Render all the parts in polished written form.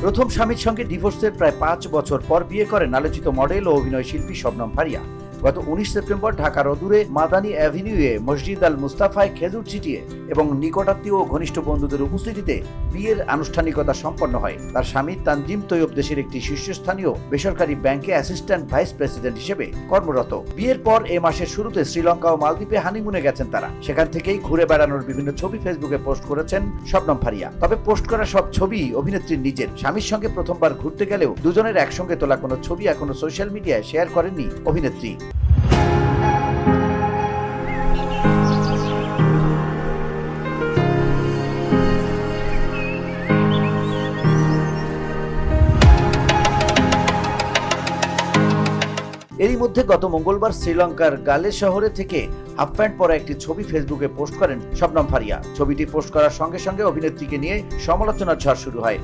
প্রথম স্বামীর সঙ্গে ডিভোর্সের প্রায় 5 বছর পর বিয়ে করেন আলোচিত মডেল ও অভিনয় শিল্পী শবনম ফারিয়া। গত 19 সেপ্টেম্বর ঢাকার অদূরে মাদানী অ্যাভিনিউয়ে মসজিদ আল মুস্তাফায় খেজুর ছিটিয়ে এবং নিকটাত্মীয় ও ঘনিষ্ঠ বন্ধুদের উপস্থিতিতে বিয়ের আনুষ্ঠানিকতা সম্পন্ন হয়। তার স্বামী তানজিম তৈয়ব দেশের একটি শীর্ষস্থানীয় বেসরকারি ব্যাংকে অ্যাসিস্ট্যান্ট ভাইস প্রেসিডেন্ট হিসেবে কর্মরত। বিয়ের পর এ মাসের শুরুতে শ্রীলঙ্কা ও মালদ্বীপে হানিমুনে গেছেন তারা। সেখান থেকেই ঘুরে বেড়ানোর বিভিন্ন ছবি ফেসবুকে পোস্ট করেছেন শবনম ফারিয়া। তবে পোস্ট করা সব ছবি অভিনেত্রীর নিজের। স্বামীর সঙ্গে প্রথমবার ঘুরতে গেলেও দুজনের একসঙ্গে তোলা কোনো ছবি এখনো সোশ্যাল মিডিয়ায় শেয়ার করেননি অভিনেত্রী। এরই মধ্যে গত মঙ্গলবার শ্রীলঙ্কার গালে শহরে থেকে হাফ প্যান্ট পরা একটি ছবি ফেসবুকে পোস্ট করেন শবনম ফারিয়া। ছবিটি পোস্ট করার সঙ্গে সঙ্গে অভিনেত্রীকে নিয়ে সমালোচনার ঝড় শুরু হয়।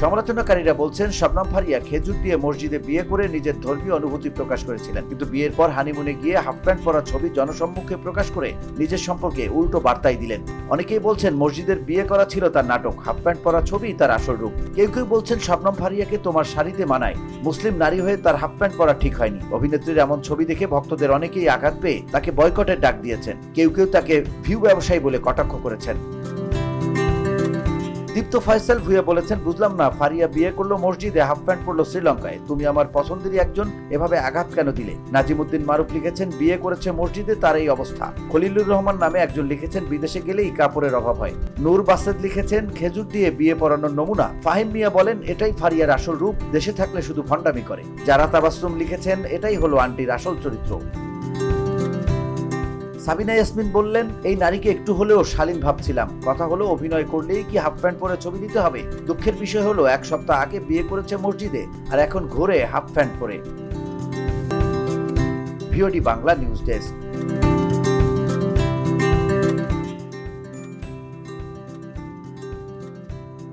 সমালোচনাকারীরা বলছেন শবনম ফারিয়া খেজুর দিয়ে মসজিদে বিয়ে করে নিজের ধর্মীয় অনুভূতি প্রকাশ করেছিলেন, কিন্তু বিয়ের পর হানিমুনে গিয়ে হাফ প্যান্ট পরা ছবি জনসম্মুখে প্রকাশ করে নিজের সম্পর্কে উল্টো বার্তাই দিলেন। অনেকেই বলছেন মসজিদের বিয়ে করা ছিল তার নাটক, হাফ প্যান্ট পরা ছবি তার আসল রূপ। কেউ কেউ বলছেন শবনম ফারিয়াকে তোমার শাড়িতে মানায়, মুসলিম নারী হয়ে তার হাফ প্যান্ট পরা ঠিক হয়নি। অভিনেত্রীর এমন ছবি দেখে ভক্তদের অনেকেই আঘাত পেয়ে তাকে বয়কটের ডাক দিয়েছেন। কেউ কেউ তাকে ভিউ ব্যবসায়ী বলে কটাক্ষ করেছেন। দীপ্ত ফয়সাল ভুঁইয়া বলেছেন, বুঝলাম না, ফারিয়া বিয়ে করলো মসজিদে, হাফ প্যান্ট পরলো শ্রীলঙ্কায়, তুমি আমার পছন্দেরই একজন, এভাবে আঘাত কেন দিলে? নাজিমুদ্দিন মারুফ লিখেছেন, বিয়ে করেছে মসজিদে, তার এই অবস্থা। খলিলুর রহমান নামে একজন লিখেছেন, বিদেশে গেলেই কাপড়ের অভাব হয়। নূর বাসেদ লিখেছেন, খেজুর দিয়ে বিয়ে পড়ানোর নমুনা। ফাহিম মিয়া বলেন, এটাই ফারিয়ার আসল রূপ, দেশে থাকলে শুধু ভণ্ডামি করে। যারা তাবাসসুম লিখেছেন, এটাই হলো আন্টির আসল চরিত্র। সাবিনা ইয়াসমিন বললেন, এই নারীকে একটু হলেও শালীন ভাবছিলাম, কথা হলো অভিনয় করলেই কি হাফ প্যান্ট পরে ছবি দিতে হবে? দুঃখের বিষয় হলো 1 সপ্তাহ আগে বিয়ে করেছে মসজিদে, আর এখন ঘোরে হাফ প্যান্ট পরে। VOD Bangla news desk.